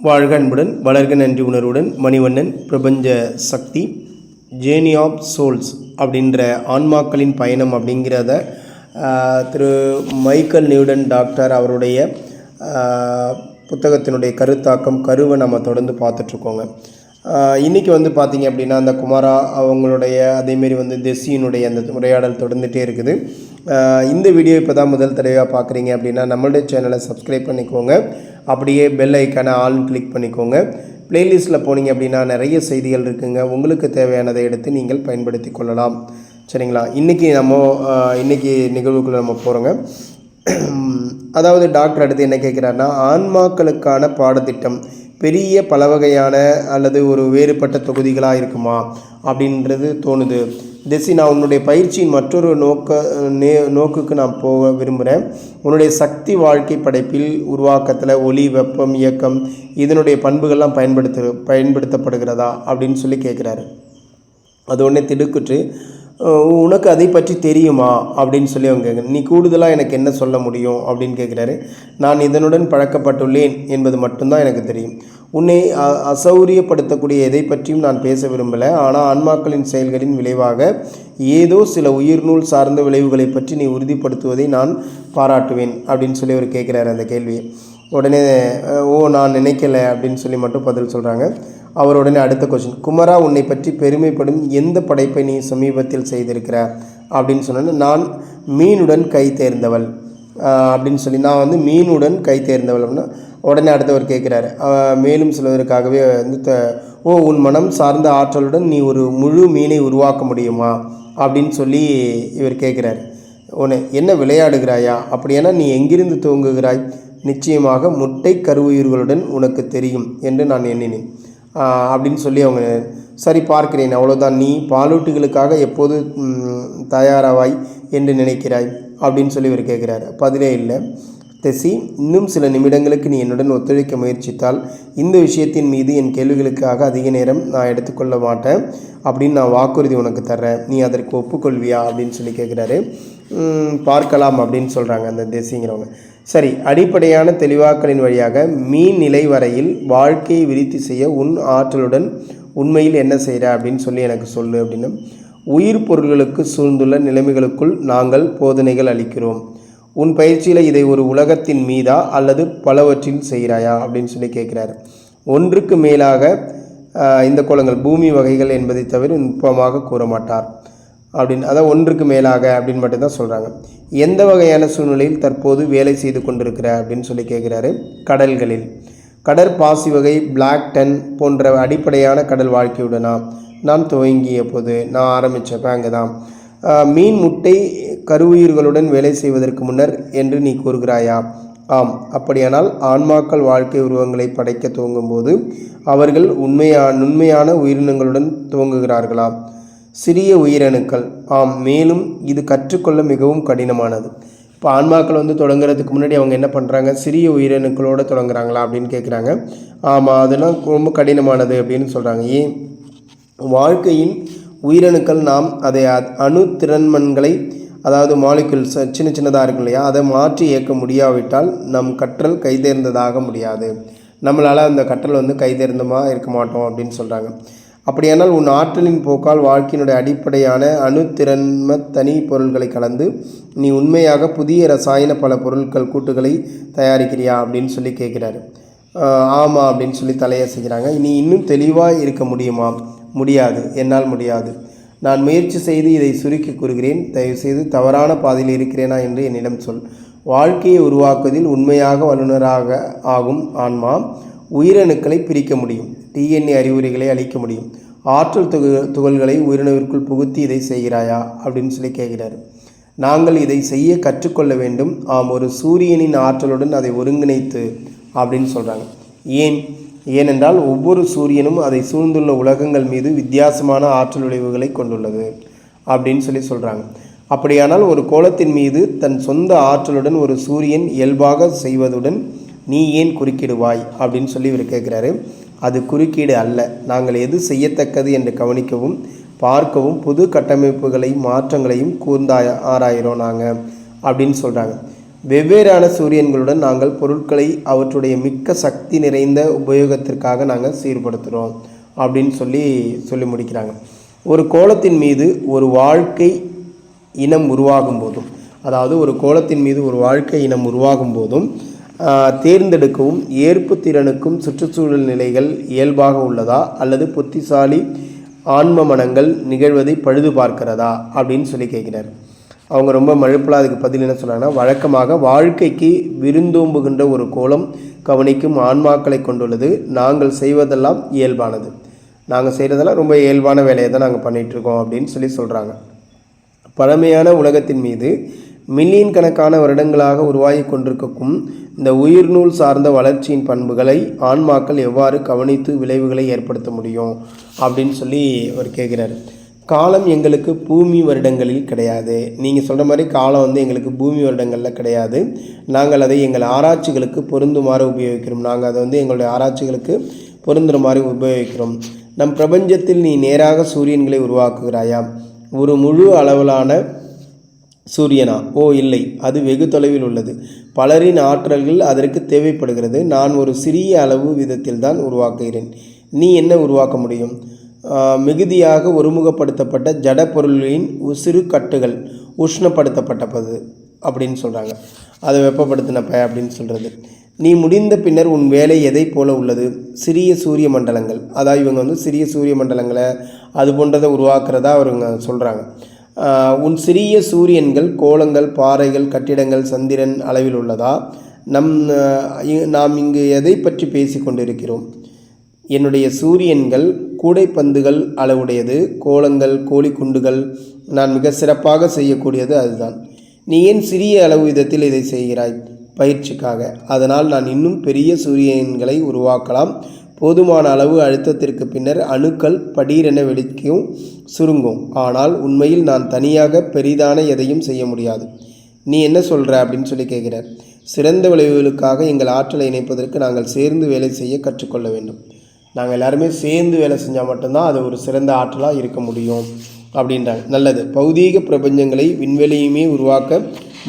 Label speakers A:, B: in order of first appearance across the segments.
A: வாழ்க அன்புடன் வளர்க நன்றி உணர்வுடன் மணிவண்ணன் பிரபஞ்ச சக்தி ஜேர்னி ஆஃப் சோல்ஸ் அப்படின்ற ஆன்மாக்களின் பயணம் அப்படிங்கிறத திரு மைக்கேல் நியூடன் டாக்டர் அவருடைய புத்தகத்தினுடைய கருத்தாக்கம் கருவை நம்ம தொடர்ந்து பார்த்துட்ருக்கோங்க. இன்றைக்கி பார்த்திங்க அப்படின்னா அந்த குமாரா அவங்களுடைய அதேமாரி தெசியினுடைய அந்த உரையாடல் தொடர்ந்துகிட்டே இருக்குது. இந்த வீடியோ இப்போ தான் முதல் தடவையாக பார்க்குறீங்க அப்படின்னா நம்மளுடைய சேனலை சப்ஸ்கிரைப் பண்ணிக்கோங்க. அப்படியே பெல் ஐக்கானை ஆல்னு கிளிக் பண்ணிக்கோங்க. ப்ளேலிஸ்ட்டில் போனீங்க அப்படின்னா நிறைய செய்திகள் இருக்குங்க. உங்களுக்கு தேவையானதை எடுத்து நீங்கள் பயன்படுத்தி கொள்ளலாம். சரிங்களா? இன்றைக்கி நிகழ்வுக்குள்ளே நம்ம போகிறோங்க. அதாவது டாக்டர் அடுத்து என்ன கேட்குறாருன்னா, ஆன்மாக்களுக்கான பாடத்திட்டம் பெரிய பல வகையான அல்லது ஒரு வேறுபட்ட தொகுதிகளாக இருக்குமா அப்படின்றது தோணுது. தெசி, நான் உன்னுடைய பயிற்சியின் மற்றொரு நோக்குக்கு நான் போக விரும்புகிறேன். உன்னுடைய சக்தி வாழ்க்கை படைப்பில் உருவாக்கத்தில் ஒளி, வெப்பம், இயக்கம் இதனுடைய பண்புகள்லாம் பயன்படுத்தப்படுகிறதா அப்படின்னு சொல்லி கேட்குறாரு. அது உடனே திடுக்குற்று, உனக்கு அதை பற்றி தெரியுமா அப்படின்னு சொல்லி அவங்க கேட்குறேன். நீ கூடுதலாக எனக்கு என்ன சொல்ல முடியும் அப்படின்னு கேட்குறாரு. நான் இதனுடன் பழக்கப்பட்டுள்ளேன் என்பது மட்டும்தான் எனக்கு தெரியும். உன்னை அசௌரியப்படுத்தக்கூடிய எதை பற்றியும் நான் பேச விரும்பலை. ஆனால் ஆன்மாக்களின் செயல்களின் விளைவாக ஏதோ சில உயிர்நூல் சார்ந்த விளைவுகளை பற்றி நீ உறுதிப்படுத்துவதை நான் பாராட்டுவேன் அப்படின்னு சொல்லி அவர் கேட்குறாரு அந்த கேள்வியை. உடனே நான் நினைக்கலை அப்படின்னு சொல்லி மட்டும் பதில் சொல்கிறாங்க. அவர் உடனே அடுத்த கொஸ்டின், குமரா, உன்னை பற்றி பெருமைப்படும் எந்த படைப்பை நீ சமீபத்தில் செய்திருக்கிற அப்படின்னு சொன்னேன்னு, நான் மீனுடன் கை தேர்ந்தவள் அப்படின்னு சொல்லி, நான் மீனுடன் கை தேர்ந்தவள் அப்படின்னா உடனே அடுத்தவர் கேட்குறாரு, மேலும் சிலவருக்காகவே உன் மனம் சார்ந்த ஆற்றலுடன் நீ ஒரு முழு மீனை உருவாக்க முடியுமா அப்படின்னு சொல்லி இவர் கேட்குறாரு. என்ன விளையாடுகிறாயா? அப்படியானா நீ எங்கிருந்து துவங்குகிறாய்? நிச்சயமாக முட்டை கருவுயிர்களுடன் உனக்கு தெரியும் என்று நான் எண்ணினேன் அப்படின்னு சொல்லி அவங்க, சரி பார்க்கிறேன், அவ்வளோதான். நீ பாலூட்டுகளுக்காக எப்போது தயாராவாய் என்று நினைக்கிறாய் அப்படின்னு சொல்லி இவர் கேட்குறாரு. பதிலே இல்லை. தெசி, இன்னும் சில நிமிடங்களுக்கு நீ என்னுடன் ஒத்துழைக்க முயற்சித்தால் இந்த விஷயத்தின் மீது என் கேள்விகளுக்காக அதிக நேரம் நான் எடுத்துக்கொள்ள மாட்டேன் அப்படின்னு நான் வாக்குறுதி உனக்கு தர்றேன். நீ அதற்கு ஒப்புக்கொள்வியா அப்படின்னு சொல்லி கேட்குறாரு. பார்க்கலாம் அப்படின்னு சொல்கிறாங்க அந்த தெசிங்கிறவங்க. சரி, அடிப்படையான தெளிவாக்கலின் வழியாக மீன் நிலை வரையில் வாழ்க்கையை விருத்தி செய்ய உன் ஆற்றலுடன் உண்மையில் என்ன செய்கிற அப்படின்னு சொல்லி எனக்கு சொல்லு அப்படின்னு. உயிர் பொருள்களுக்கு சூழ்ந்துள்ள நிலைமைகளுக்குள் நாங்கள் போதனைகள் அளிக்கிறோம். உன் பயிற்சியில் இதை ஒரு உலகத்தின் மீதா அல்லது பலவற்றில் செய்கிறாயா அப்படின்னு சொல்லி கேட்குறாரு. ஒன்றுக்கு மேலாக இந்த கோலங்கள் பூமி வகைகள் என்பதை தவிர நுட்பமாக கூற மாட்டார் அப்படின்னு. அதான் ஒன்றுக்கு மேலாக அப்படின்னு மட்டும்தான் சொல்கிறாங்க. எந்த வகையான சூழ்நிலையில் தற்போது வேலை செய்து கொண்டிருக்கிற அப்படின்னு சொல்லி கேட்குறாரு. கடல்களில். கடற்பாசி வகை, பிளாக் டன் போன்ற அடிப்படையான கடல் வாழ்க்கையுடனா நான் துவங்கிய போது நான் ஆரம்பித்தப்ப அங்கே தான். மீன் முட்டை கருவுயிர்களுடன் வேலை செய்வதற்கு முன்னர் என்று நீ கூறுகிறாயா? ஆம். அப்படியானால் ஆன்மாக்கள் வாழ்க்கை உருவங்களை படைக்க துவங்கும்போது அவர்கள் நுண்மையான உயிரினங்களுடன் துவங்குகிறார்களா? சிறிய உயிரணுக்கள். ஆம். மேலும் இது கற்றுக்கொள்ள மிகவும் கடினமானது. இப்போ ஆன்மாக்கள் தொடங்குறதுக்கு முன்னாடி அவங்க என்ன பண்ணுறாங்க? சிறிய உயிரணுக்களோடு தொடங்குறாங்களா அப்படின்னு கேட்குறாங்க. ஆமாம், அதெல்லாம் ரொம்ப கடினமானது அப்படின்னு சொல்கிறாங்க. ஏன்? வாழ்க்கையின் உயிரணுக்கள் நாம் அதை அணு திறன்மன்களை, அதாவது மாலிகுல்ஸ் சின்னதாக இருக்கும் இல்லையா, அதை மாற்றி இயக்க முடியாவிட்டால் நம் கற்றல் கைதேர்ந்ததாக முடியாது. நம்மளால் அந்த கற்றல் கைதேர்ந்தமாக இருக்க மாட்டோம் அப்படின்னு சொல்கிறாங்க. அப்படியானால் உன் ஆற்றலின் போக்கால் வாழ்க்கையினுடைய அடிப்படையான அணுத்திறன்ம தனி பொருள்களை கலந்து நீ உண்மையாக புதிய ரசாயன பல பொருட்கள் கூட்டுகளை தயாரிக்கிறியா அப்படின்னு சொல்லி கேட்குறாரு. ஆமாம் அப்படின்னு சொல்லி தலையசைக்கிறாங்க. நீ இன்னும் தெளிவாக இருக்க முடியுமா? முடியாது, என்னால் முடியாது. நான் முயற்சி செய்து இதை சுருக்கி கூறுகிறேன். தயவுசெய்து தவறான பாதையில் இருக்கிறேனா என்று என்னிடம் சொல். வாழ்க்கையை உருவாக்குவதில் உண்மையாக வல்லுநராக ஆகும் ஆன்மா உயிரணுக்களை பிரிக்க முடியும். டிஎன்ஏ அறிகுறிகளை அளிக்க முடியும். ஆற்றல் துகள்களை உயிரணுவிற்குள் புகுத்தி இதை செய்கிறாயா அப்படின்னு சொல்லி கேட்கிறாரு. நாங்கள் இதை செய்ய கற்றுக்கொள்ள வேண்டும். ஆம், ஒரு சூரியனின் ஆற்றலுடன் அதை ஒருங்கிணைத்து அப்படின்னு சொல்கிறாங்க. ஏனென்றால் ஒவ்வொரு சூரியனும் அதை சூழ்ந்துள்ள உலகங்கள் மீது வித்தியாசமான ஆற்றல் விளைவுகளை கொண்டுள்ளது அப்படின்னு சொல்லி சொல்கிறாங்க. அப்படியானால் ஒரு கோளத்தின் மீது தன் சொந்த ஆற்றலுடன் ஒரு சூரியன் இயல்பாக செய்வதுடன் நீ ஏன் குறுக்கிடுவாய் அப்படின்னு சொல்லி இவர் கேட்குறாரு. அது குறுக்கீடு அல்ல. நாங்கள் எது செய்யத்தக்கது என்று கவனிக்கவும் பார்க்கவும் புது கட்டமைப்புகளையும் மாற்றங்களையும் கூர்ந்து ஆராயிரோம் நாங்கள் அப்படின்னு சொல்கிறாங்க. வெவ்வேறான சூரியன்களுடன் நாங்கள் பொருட்களை அவற்றுடைய மிக்க சக்தி நிறைந்த உபயோகத்திற்காக நாங்கள் சீர்படுத்துகிறோம் அப்படின்னு சொல்லி முடிக்கிறாங்க. ஒரு கோளத்தின் மீது ஒரு வாழ்க்கை இனம் உருவாகும் போதும், அதாவது ஒரு கோளத்தின் மீது ஒரு வாழ்க்கை இனம் உருவாகும் போதும் தேர்ந்தெடுக்கவும் ஏற்பு திறனுக்கும் சுற்றுச்சூழல் நிலைகள் இயல்பாக உள்ளதா அல்லது புத்திசாலி ஆன்ம மனங்கள் நிகழ்வதை பழுது பார்க்கிறதா அப்படின்னு சொல்லி கேட்கிறார். அவங்க ரொம்ப மழுப்பலாக அதுக்கு பதில் என்ன சொல்கிறாங்கன்னா, வழக்கமாக வாழ்க்கைக்கு விருந்தோம்புகின்ற ஒரு கோலம் கவனிக்கும் ஆன்மாக்களை கொண்டுள்ளது. நாங்கள் செய்வதெல்லாம் இயல்பானது, நாங்கள் செய்கிறதெல்லாம் ரொம்ப இயல்பான வேலையை தான் நாங்கள் பண்ணிகிட்ருக்கோம் அப்படின்னு சொல்கிறாங்க. பழமையான உலகத்தின் மீது மில்லியன் கணக்கான வருடங்களாக உருவாகி கொண்டிருக்கும் இந்த உயிர்நூல் சார்ந்த வளர்ச்சியின் பண்புகளை ஆன்மாக்கள் எவ்வாறு கவனித்து விளைவுகளை ஏற்படுத்த முடியும் அப்படின்னு சொல்லி அவர் கேட்குறாரு. காலம் எங்களுக்கு பூமி வருடங்களில் கிடையாது. நீங்கள் சொல்கிற மாதிரி காலம் எங்களுக்கு பூமி வருடங்களில் கிடையாது. நாங்கள் அதை எங்கள் ஆராய்ச்சிகளுக்கு பொருந்துமாறு உபயோகிக்கிறோம். நாங்கள் அதை எங்களுடைய ஆராய்ச்சிகளுக்கு பொருந்துகிற மாதிரி உபயோகிக்கிறோம். நம் பிரபஞ்சத்தில் நீ நேராக சூரியன்களை உருவாக்குகிறாயா? ஒரு முழு அளவிலான சூரியனா? ஓ இல்லை, அது வெகு தொலைவில் உள்ளது. பலரின் ஆற்றல்கள் அதற்கு தேவைப்படுகிறது. நான் ஒரு சிறிய அளவு விதத்தில் தான் உருவாக்குகிறேன். நீ என்ன உருவாக்க முடியும்? மிகுதியாக ஒருமுகப்படுத்தப்பட்ட ஜட பொருளின் சிறு கட்டுகள் உஷ்ணப்படுத்தப்பட்டது அப்படின்னு சொல்கிறாங்க. அதை வெப்பப்படுத்தினப்ப அப்படின்னு சொல்கிறது. நீ முடிந்த பின்னர் உன் வேலை எதை போல உள்ளது? சிறிய சூரிய மண்டலங்கள், அதாவது இவங்க சிறிய சூரிய மண்டலங்களை அது போன்றதை உருவாக்குறதா அவருங்க சொல்கிறாங்க. உன் சிறிய சூரியன்கள் கோளங்கள் பாறைகள் கட்டிடங்கள் சந்திரன் அளவில் உள்ளதா? நாம் இங்கு எதை பற்றி பேசி கொண்டிருக்கிறோம்? என்னுடைய சூரியன்கள் கூடைப்பந்துகள் அளவுடையது, கோளங்கள் கோழிக்குண்டுகள் நான் மிக சிறப்பாக செய்யக்கூடியது அதுதான். நீ ஏன் சிறிய அளவு விதத்தில் இதை செய்கிறாய்? பயிற்சிக்காக. அதனால் நான் இன்னும் பெரிய சூரியன்களை உருவாக்கலாம். போதுமான அளவு அழுத்தத்திற்கு பின்னர் அணுக்கள் படீரென வெடிக்கும், சுருங்கும். ஆனால் உண்மையில் நான் தனியாக பெரிதான எதையும் செய்ய முடியாது. நீ என்ன சொல்கிற அப்படின்னு சொல்லி கேட்கிறார். சிறந்த விளைவுகளுக்காக எங்கள் ஆற்றலை இணைப்பதற்கு நாங்கள் சேர்ந்து வேலை செய்ய கற்றுக்கொள்ள வேண்டும். நாங்கள் எல்லாருமே சேர்ந்து வேலை செஞ்சால் மட்டும்தான் அது ஒரு சிறந்த ஆற்றலாக இருக்க முடியும் அப்படின்றாங்க. நல்லது. பௌதீக பிரபஞ்சங்களை விண்வெளியுமே உருவாக்க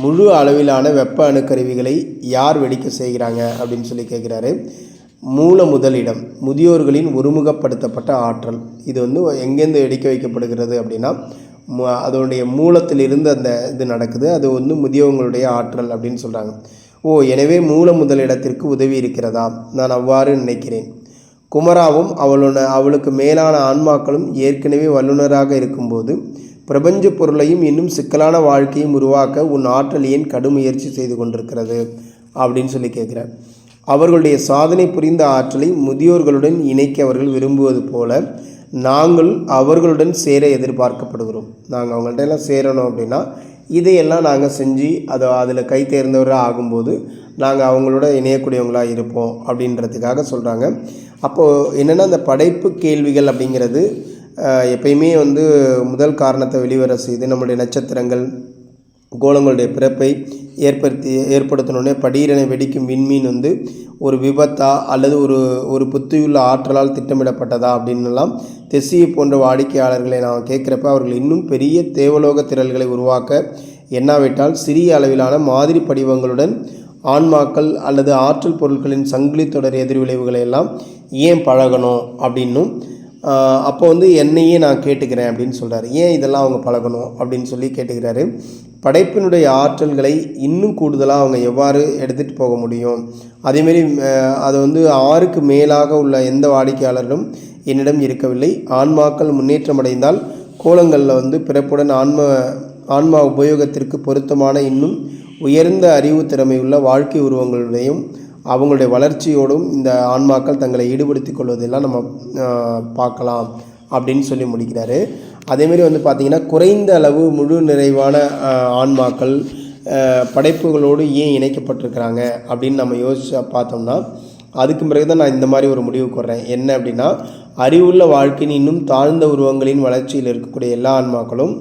A: முழு அளவிலான வெப்ப அணுக்கருவிகளை யார் வெடிக்க செய்கிறாங்க அப்படின்னு சொல்லி கேட்குறாரு. மூல முதலிடம் முதியோர்களின் ஒருமுகப்படுத்தப்பட்ட ஆற்றல். இது எங்கேருந்து வெடிக்க வைக்கப்படுகிறது அப்படின்னா அதனுடைய மூலத்திலிருந்து அந்த இது நடக்குது. அது முதியவங்களுடைய ஆற்றல் அப்படின்னு சொல்கிறாங்க. ஓ, எனவே மூல முதலிடத்திற்கு உதவி இருக்கிறதா? நான் அவ்வாறு நினைக்கிறேன். குமராவும் அவளுக்கு மேலான ஆன்மாக்களும் ஏற்கனவே வல்லுநராக இருக்கும்போது பிரபஞ்ச பொருளையும் இன்னும் சிக்கலான வாழ்க்கையும் உருவாக்க உன் ஆற்றல் ஏன் கடும் முயற்சி செய்து கொண்டிருக்கிறது அப்படின்னு சொல்லி கேட்குறார். அவர்களுடைய சாதனை புரிந்த ஆற்றலை முதியோர்களுடன் இணைக்க அவர்கள் விரும்புவது போல நாங்கள் அவர்களுடன் சேர எதிர்பார்க்கப்படுகிறோம். நாங்கள் அவங்கள்ட்ட எல்லாம் சேரணும் அப்படின்னா இதையெல்லாம் நாங்கள் செஞ்சு அதில் கை தேர்ந்தவராக ஆகும்போது நாங்கள் அவங்களோட இணையக்கூடியவங்களாக இருப்போம் அப்படின்றதுக்காக சொல்கிறாங்க. அப்போது என்னென்னா அந்த படைப்பு கேள்விகள் அப்படிங்கிறது எப்பயுமே முதல் காரணத்தை வெளிவர செய்து நம்முடைய நட்சத்திரங்கள் கோளங்களுடைய பிறப்பை ஏற்படுத்தணுன்னே படீரென வெடிக்கும் விண்மீன் ஒரு விபத்தா அல்லது ஒரு புத்தியுள்ள ஆற்றலால் திட்டமிடப்பட்டதா அப்படின்னுலாம் தெசியை போன்ற வாடிக்கையாளர்களை நான் கேட்குறப்ப அவர்கள் இன்னும் பெரிய தேவலோக திரள்களை உருவாக்க எண்ணாவிட்டால் சிறிய அளவிலான மாதிரி படிவங்களுடன் ஆன்மாக்கள் அல்லது ஆற்றல் பொருட்களின் சங்கிலி தொடர் எதிர்விளைவுகளை எல்லாம் ஏன் பழகணும் அப்படின்னும் அப்போ என்னையே நான் கேட்டுக்கிறேன் அப்படின்னு சொல்கிறார். ஏன் இதெல்லாம் அவங்க பழகணும் அப்படின்னு சொல்லி கேட்டுக்கிறாரு. படைப்பினுடைய ஆற்றல்களை இன்னும் கூடுதலாக அவங்க எவ்வாறு எடுத்துகிட்டு போக முடியும்? அதேமாரி அது 6க்கு மேலாக உள்ள எந்த வாடிக்கையாளர்களும் என்னிடம் இருக்கவில்லை. ஆன்மாக்கள் முன்னேற்றமடைந்தால் கோலங்களில் பிறப்புடன் ஆன்மா உபயோகத்திற்கு பொருத்தமான இன்னும் உயர்ந்த அறிவு திறமையுள்ள வாழ்க்கை உருவங்களுடையும் அவங்களுடைய வளர்ச்சியோடும் இந்த ஆன்மாக்கள் தங்களை ஈடுபடுத்திக் கொள்வதெல்லாம் நம்ம பார்க்கலாம் அப்படின்னு சொல்லி முடிக்கிறாரு. அதேமாரி பார்த்திங்கன்னா குறைந்த அளவு முழு நிறைவான ஆன்மாக்கள் படைப்புகளோடு ஏன் இணைக்கப்பட்டிருக்கிறாங்க அப்படின்னு நம்ம யோசிச்சு பார்த்தோம்னா அதுக்கு பிறகு தான் நான் இந்த மாதிரி ஒரு முடிவுக்கு வர்றேன். என்ன அப்படின்னா அறிவுள்ள வாழ்க்கையின் இன்னும் தாழ்ந்த உருவங்களின் வளர்ச்சியில் இருக்கக்கூடிய எல்லா ஆன்மாக்களும்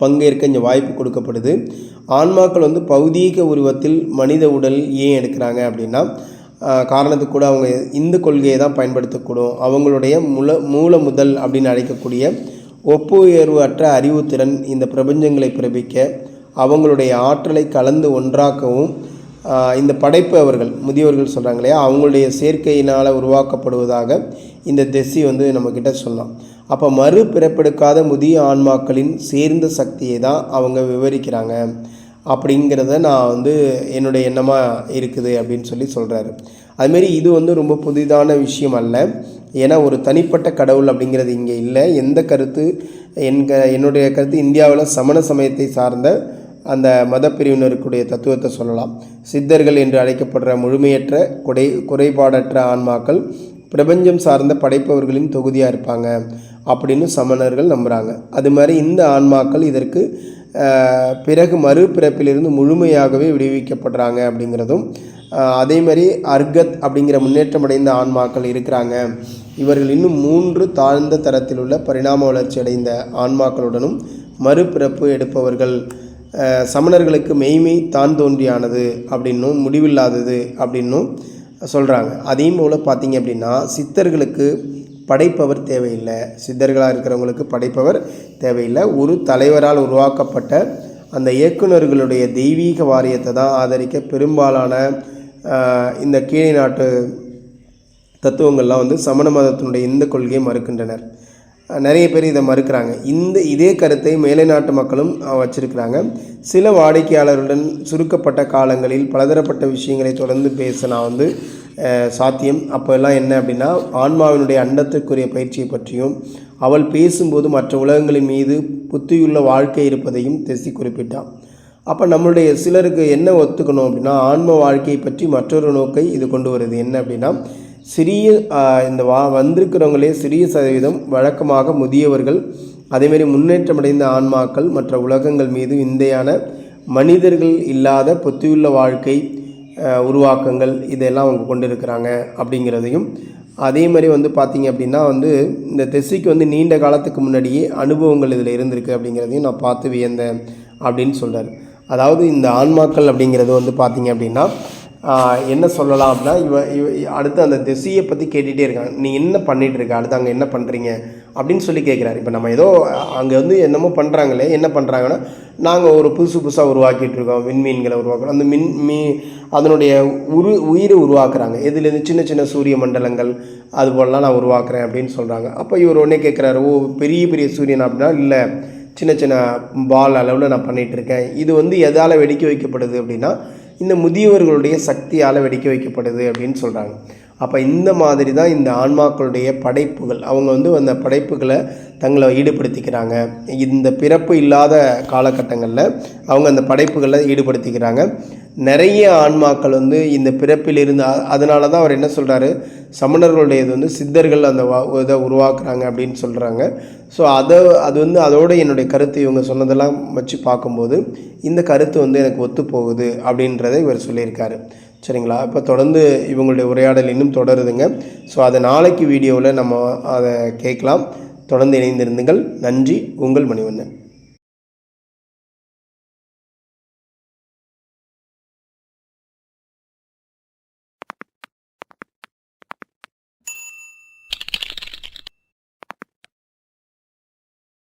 A: பங்கேற்க இங்கே வாய்ப்பு கொடுக்கப்படுது. ஆன்மாக்கள் பௌதீக உருவத்தில் மனித உடல் ஏன் எடுக்கிறாங்க அப்படின்னா காரணத்துக்கு கூட அவங்க இந்த கொள்கையை தான் பயன்படுத்தக்கூடும். அவங்களுடைய மூல முதல் அப்படின்னு அழைக்கக்கூடிய ஒப்பு உயர்வு அற்ற அறிவுத்திறன் இந்த பிரபஞ்சங்களை பிறப்பிக்க அவங்களுடைய ஆற்றலை கலந்து ஒன்றாக்கவும் இந்த படைப்பு அவர்கள் முதியவர்கள் சொல்கிறாங்க இல்லையா, அவங்களுடைய சேர்க்கையினால் உருவாக்கப்படுவதாக இந்த திசை வந்து நம்மக்கிட்ட சொல்லலாம். அப்போ மறுபிறப்பெடுக்காத முதிய ஆன்மாக்களின் சேர்ந்த சக்தியை தான் அவங்க விவரிக்கிறாங்க அப்படிங்கிறத நான் வந்து என்னுடைய எண்ணமாக இருக்குது அப்படின்னு சொல்கிறாரு. அதுமாரி இது வந்து ரொம்ப புதிதான விஷயம் அல்ல. ஏன்னா ஒரு தனிப்பட்ட கடவுள் அப்படிங்கிறது இங்கே இல்லை. எந்த கருத்து என்னுடைய கருத்து இந்தியாவில் சமண சமயத்தை சார்ந்த அந்த மத பிரிவினருக்குடைய தத்துவத்தை சொல்லலாம். சித்தர்கள் என்று அழைக்கப்படுற முழுமையற்ற குறைபாடற்ற ஆன்மாக்கள் பிரபஞ்சம் சார்ந்த படைப்பவர்களின் தொகுதியாக இருப்பாங்க அப்படின்னு சமணர்கள் நம்புகிறாங்க. அது மாதிரி இந்த ஆன்மாக்கள் இதற்கு பிறகு மறுபிறப்பிலிருந்து முழுமையாகவே விடுவிக்கப்படுறாங்க அப்படிங்கிறதும், அதே மாதிரி அர்கத் அப்படிங்கிற முன்னேற்றமடைந்த ஆன்மாக்கள் இருக்கிறாங்க. இவர்கள் இன்னும் 3 தாழ்ந்த தரத்தில் உள்ள பரிணாம வளர்ச்சி அடைந்த ஆன்மாக்களுடனும் மறுபிறப்பு எடுப்பவர்கள். சமணர்களுக்கு மெய்மை தான் தோன்றியானது அப்படின்னும் முடிவில்லாதது அப்படின்னும் சொல்கிறாங்க. அதையும் போல் பார்த்திங்க அப்படின்னா சித்தர்களுக்கு படைப்பவர் தேவையில்லை. சித்தர்களாக இருக்கிறவங்களுக்கு படைப்பவர் தேவையில்லை. ஒரு தலைவரால் உருவாக்கப்பட்ட அந்த இயக்குநர்களுடைய தெய்வீக வாரியத்தை தான் ஆதரிக்க பெரும்பாலான இந்த கீழே நாட்டு தத்துவங்கள்லாம் வந்து சமண மதத்தினுடைய இந்த கொள்கையை மறுக்கின்றனர். நிறைய பேர் இதை மறுக்கிறாங்க. இதே கருத்தை மேலை நாட்டு மக்களும் வச்சிருக்கிறாங்க. சில வாடிக்கையாளருடன் சுருக்கப்பட்ட காலங்களில் பலதரப்பட்ட விஷயங்களை தொடர்ந்து பேச நான் வந்து சாத்தியம். அப்போல்லாம் என்ன அப்படின்னா, ஆன்மாவினுடைய அண்டத்திற்குரிய பயிற்சியை பற்றியும் அவள் பேசும்போது மற்ற உலகங்களின் மீது புத்தியுள்ள வாழ்க்கை இருப்பதையும் தெசி குறிப்பிட்டான். அப்போ நம்மளுடைய சிலருக்கு என்ன ஒத்துக்கணும் அப்படின்னா, ஆன்ம வாழ்க்கையை பற்றி மற்றொரு நோக்கை இது கொண்டு வருது. என்ன அப்படின்னா, சிறிய இந்த வந்திருக்கிறவங்களே சிறிய சதவீதம் வழக்கமாக முதியவர்கள், அதேமாரி முன்னேற்றமடைந்த ஆன்மாக்கள் மற்ற உலகங்கள் மீது விந்தையான மனிதர்கள் இல்லாத புத்தியுள்ள வாழ்க்கை உருவாக்கங்கள் இதெல்லாம் அவங்க கொண்டு இருக்கிறாங்க அப்படிங்கிறதையும், அதே மாதிரி வந்து பார்த்திங்க அப்படின்னா வந்து இந்த திசைக்கு வந்து நீண்ட காலத்துக்கு முன்னாடியே அனுபவங்கள் இதில் இருந்திருக்கு அப்படிங்கிறதையும் நான் பார்த்து வியந்தேன் அப்படின்னு சொல்கிறார். அதாவது இந்த ஆன்மாக்கள் அப்படிங்கிறது வந்து பார்த்திங்க அப்படின்னா என்ன சொல்லலாம் அப்படின்னா, அடுத்து அந்த திசையை பற்றி கேட்டுகிட்டே இருக்காங்க. நீ என்ன பண்ணிகிட்ருக்க, அடுத்து அங்கே என்ன பண்ணுறீங்க அப்படின்னு சொல்லி கேட்குறாரு. இப்போ நம்ம ஏதோ அங்கே வந்து என்னமோ பண்ணுறாங்களே, என்ன பண்ணுறாங்கன்னா, நாங்கள் ஒரு புதுசாக உருவாக்கிட்டுருக்கோம், விண்மீன்களை உருவாக்குறோம். அந்த அதனுடைய உயிரை உருவாக்குறாங்க. எதுலேருந்து சின்ன சின்ன சூரிய மண்டலங்கள் அது போலலாம் நான் உருவாக்குறேன் அப்படின்னு சொல்கிறாங்க. அப்போ இவர் உடனே கேட்குறாரு, ஓ பெரிய பெரிய சூரியன் அப்படின்னா, இல்லை சின்ன சின்ன பால் அளவில் நான் பண்ணிகிட்ருக்கேன். இது வந்து எதால் வெடிக்க வைக்கப்படுது அப்படின்னா, இந்த முதியவர்களுடைய சக்தியால் வெடிக்க வைக்கப்படுது அப்படின்னு சொல்கிறாங்க. அப்போ இந்த மாதிரி தான் இந்த ஆன்மாக்களுடைய படைப்புகள், அவங்க வந்து அந்த படைப்புகளை தங்களை ஈடுபடுத்திக்கிறாங்க. இந்த பிறப்பு இல்லாத காலகட்டங்களில் அவங்க அந்த படைப்புகளில் ஈடுபடுத்திக்கிறாங்க. நிறைய ஆன்மாக்கள் வந்து இந்த பிறப்பிலிருந்து, அதனால தான் அவர் என்ன சொல்கிறாரு, சமணர்களுடையது வந்து சித்தர்கள் அந்த இதை உருவாக்குறாங்க அப்படின்னு சொல்கிறாங்க. ஸோ அது வந்து அதோடு என்னுடைய கருத்து இவங்க சொன்னதெல்லாம் வச்சு பார்க்கும்போது இந்த கருத்து வந்து எனக்கு ஒத்து போகுது அப்படின்றத இவர் சொல்லியிருக்காரு. சரிங்களா? இப்போ தொடர்ந்து இவங்களுடைய உரையாடல் இன்னும் தொடருதுங்க. ஸோ அதை நாளைக்கு வீடியோவில் நம்ம அதை கேட்கலாம். தொடர்ந்து இணைந்திருந்துங்கள். நன்றி. உங்கள் மணிவண்ணன்.